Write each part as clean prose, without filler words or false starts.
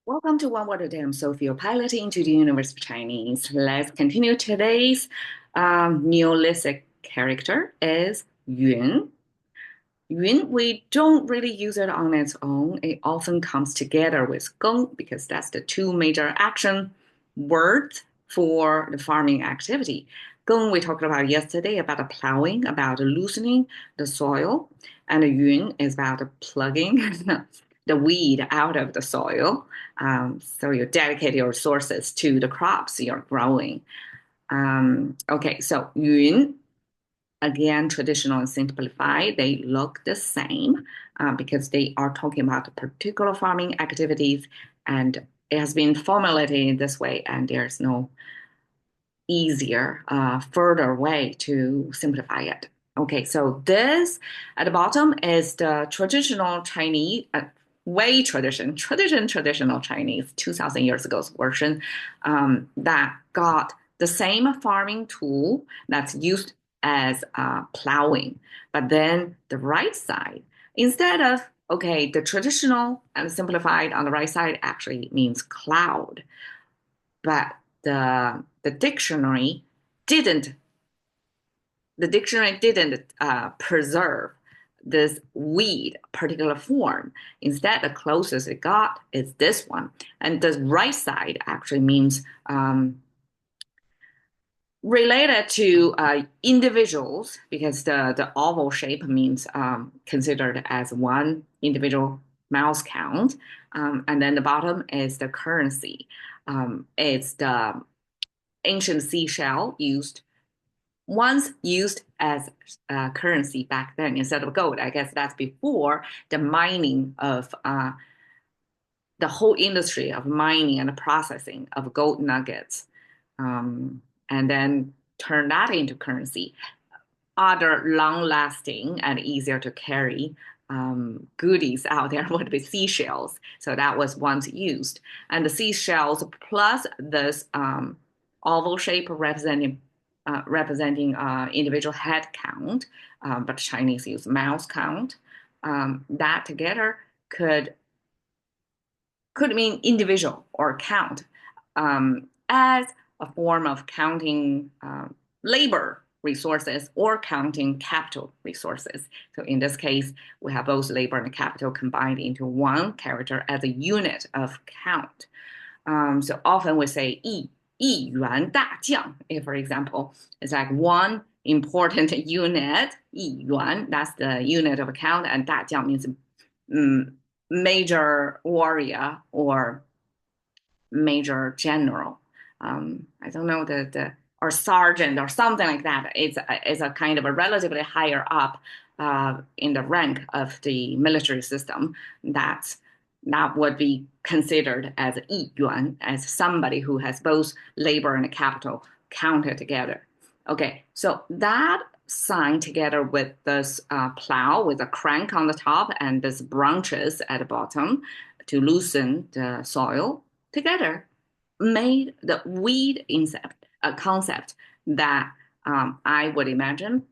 Welcome to One Word a Day. I'm Sophie, your piloting into the universe of Chinese. Let's continue today's Neolithic character is Yun. Yun, we don't really use it on its own. It often comes together with gong because that's the two major action words for the farming activity. Gong we talked about yesterday about the plowing, about loosening the soil, and the yun is about the plugging the weed out of the soil. So you dedicate your resources to the crops you're growing. Okay, so yun again, traditional and simplified, they look the same because they are talking about particular farming activities, and it has been formulated in this way, and there's no easier, further way to simplify it. Okay, so this at the bottom is the traditional Chinese, traditional Chinese, 2000 years ago's version that got the same farming tool that's used as plowing. But then the right side, instead of, okay, the traditional and simplified on the right side actually means cloud. But the dictionary didn't preserve this weed particular form. Instead, the closest it got is this one. And the right side actually means related to individuals because the oval shape means considered as one individual mouse count. And then the bottom is the currency. It's the ancient seashell once used as currency back then instead of gold. I guess that's before the mining of the whole industry of mining and processing of gold nuggets, and then turn that into currency. Other long-lasting and easier to carry goodies out there would be seashells. So that was once used. And the seashells plus this oval shape representing individual head count, but Chinese use mouse count. That together could mean individual or count as a form of counting labor resources or counting capital resources. So in this case, we have both labor and capital combined into one character as a unit of count. So often we say 一元大将. If, for example, it's like one important unit, 一元, that's the unit of account, and 大将 means major warrior or major general. I don't know or sergeant or something like that. It's a kind of a relatively higher up in the rank of the military system that would be considered as 一员, as somebody who has both labor and capital counted together. Okay, so that sign together with this plow with a crank on the top and these branches at the bottom to loosen the soil together made the weed concept that I would imagine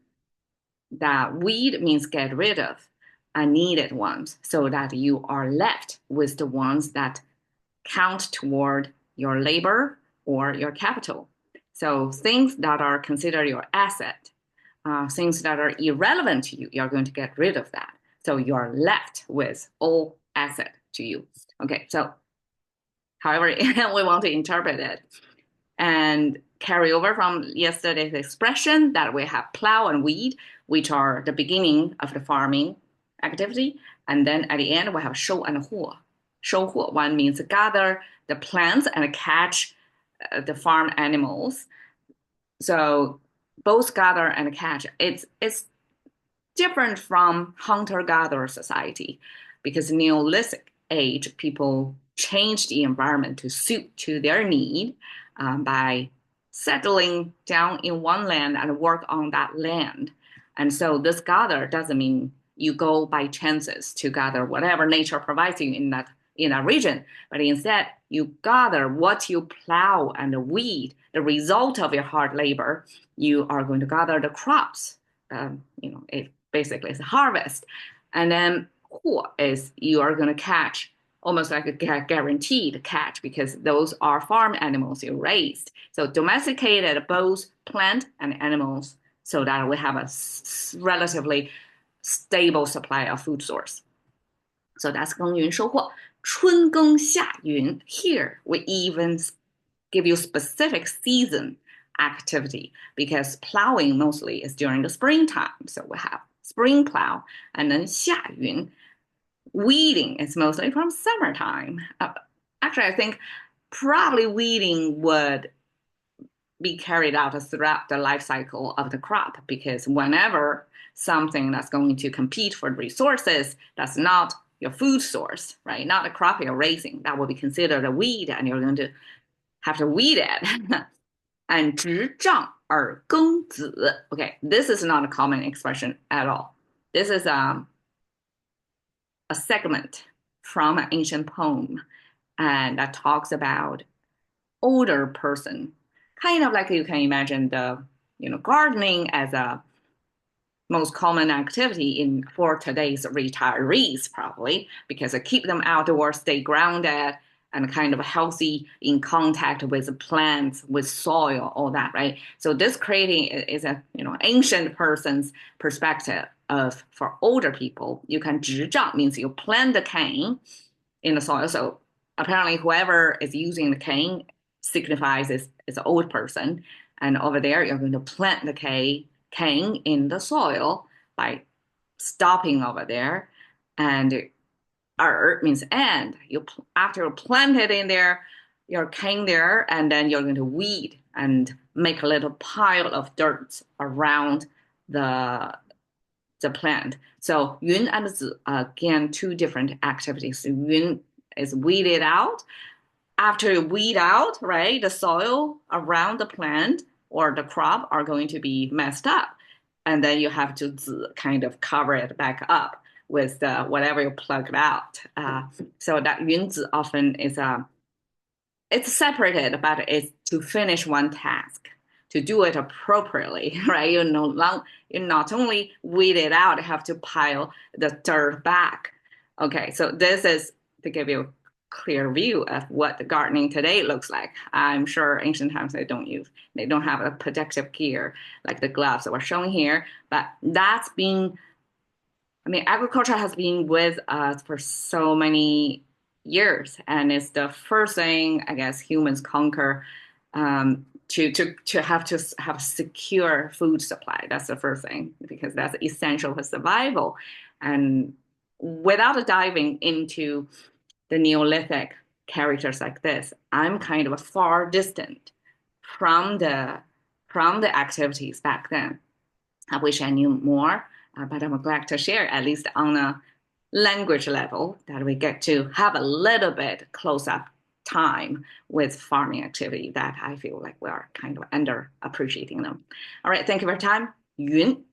that weed means get rid of unneeded ones so that you are left with the ones that count toward your labor or your capital. So things that are considered your asset, things that are irrelevant to you, you're going to get rid of that. So you're left with all asset to you. Okay, so however we want to interpret it and carry over from yesterday's expression that we have plow and weed, which are the beginning of the farming activity. And then at the end, we have shou and huo. Shou huo, one means gather the plants and catch the farm animals. So both gather and catch. It's different from hunter-gatherer society because Neolithic age, people changed the environment to suit to their need by settling down in one land and work on that land. And so this gather doesn't mean you go by chances to gather whatever nature provides you in that region, but instead you gather what you plow and weed, the result of your hard labor. You are going to gather the crops. It basically is a harvest. And then huo is you are going to catch almost like a guaranteed catch because those are farm animals you raised. So domesticated both plant and animals so that we have a relatively stable supply of food source. So that's 耕耘收获。春耕夏耘. Here we even give you specific season activity because plowing mostly is during the springtime. So we have spring plow and then 夏耘. Weeding is mostly from summertime. Actually, I think probably weeding would be carried out throughout the life cycle of the crop because whenever something that's going to compete for resources that's not your food source, right? Not a crop you're raising, that will be considered a weed and you're going to have to weed it. And 执杖而耕子. Okay, this is not a common expression at all. This is a segment from an ancient poem and that talks about older person, kind of like you can imagine the gardening as a most common activity in for today's retirees probably because it keep them outdoors, stay grounded and kind of healthy in contact with plants, with soil, all that, right? So this creating is a ancient person's perspective of for older people. You can 执杖 means you plant the cane in the soil. So apparently whoever is using the cane signifies is an old person. And over there, you're going to plant the cane in the soil by stopping over there. And means and. After you plant it in there, your cane there, and then you're going to weed and make a little pile of dirt around the plant. So 云 and 子 again, two different activities. 云 is weeded out. After you weed out, right, the soil around the plant or the crop are going to be messed up. And then you have to kind of cover it back up with whatever you plugged out. So that 云子 often is it's separated, but it's to finish one task, to do it appropriately, right? You not only weed it out, you have to pile the dirt back. Okay, so this is to give you a clear view of what the gardening today looks like. I'm sure ancient times they don't have a protective gear like the gloves that we're showing here, but agriculture has been with us for so many years, and it's the first thing I guess humans conquer to have secure food supply. That's the first thing because that's essential for survival. And without diving into the Neolithic characters like this, I'm kind of far distant from the activities back then. I wish I knew more, but I'm glad to share, at least on a language level, that we get to have a little bit close up time with farming activity that I feel like we are kind of under appreciating them. All right, thank you for your time. Yun.